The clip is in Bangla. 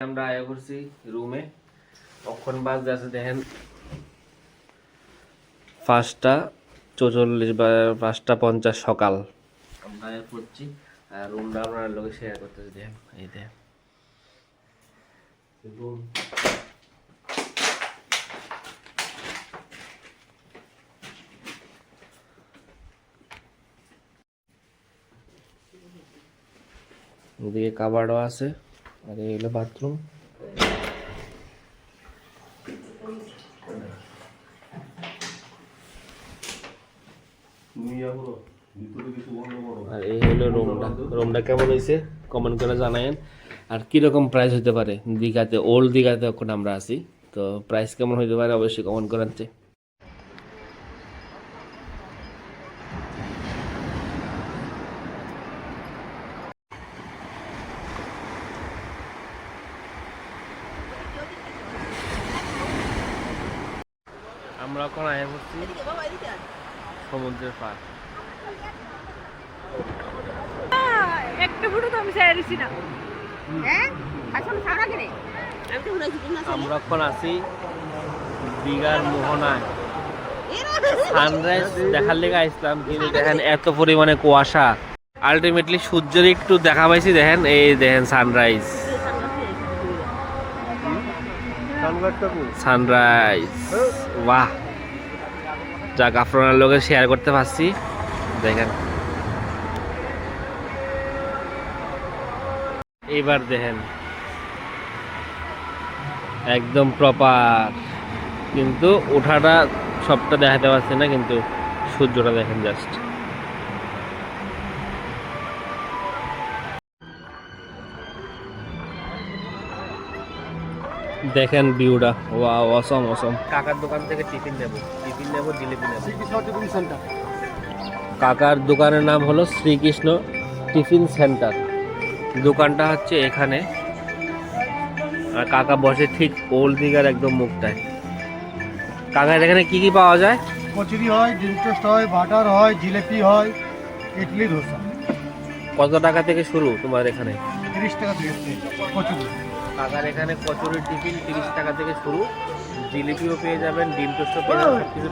আমরা আয়া করছি রুমে। কখন বাজে আছে দেখেন 5:44 বা 5:50 সকাল। আমরা আয়া করছি আর রুমটা আপনার লোকে শেয়ার করতেছি। দেখেন এই দেখেন রুম। এদিকে কাবার্ডও আছে আর এই হলো বাথরুম। আর এই হলো রুমটা কেমন হয়েছে কমেন্ট করে জানায়েন। আর কিরকম প্রাইস হতে পারে দীঘাতে, ওল্ড দীঘাতে এখন আমরা আছি, তো প্রাইস কেমন হতে পারে অবশ্যই কমেন্ট করেন। আমরা এখন আয়া করছি সমুদ্রের পার। একটা ফুটো তো আমি চাই দিছি না। আমরা এখন আছি দীঘার মোহনায়। সানরাইজ দেখার লেগে আসলাম, কিন্তু দেখেন এত পরিমাণে কুয়াশা। আলটিমেটলি সূর্যের একটু দেখা পাইছি। দেখেন এই দেখেন সানরাইজ, সানরাইজ বাহ! যাক, আপনার লোকে শেয়ার করতে পারছি। দেখেন এইবার দেখেন একদম প্রপার, কিন্তু ওঠাটা সবটা দেখাতে পারছি না, কিন্তু সূর্যটা দেখেন জাস্ট। দেখেন ভিউটা, ওয়াও, অসম অসম। কাকার দোকান থেকে টিফিন নেব, জিলিপি নেব। কাকার দোকানের নাম হলো শ্রীকৃষ্ণ টিফিন সেন্টার। দোকানটা হচ্ছে এখানে, আর কাকা বসে ঠিক ওল্ড দীঘার একদম মুখটায়। কাকার এখানে কি কি পাওয়া যায়? কচুরি হয়, ডিম টোস্ট হয়, বাটার হয়, জিলেপি হয়, ইডলি, ধোসা। কত টাকা থেকে শুরু তোমার এখানে? 30 টাকা থেকে কচুরি। কাকার এখানে কচুরির টিফিন 30 টাকা থেকে শুরু। জিলিপিও পেয়ে যাবেন, ডিম টোস্টও পেয়ে যাবেন, সবকিছু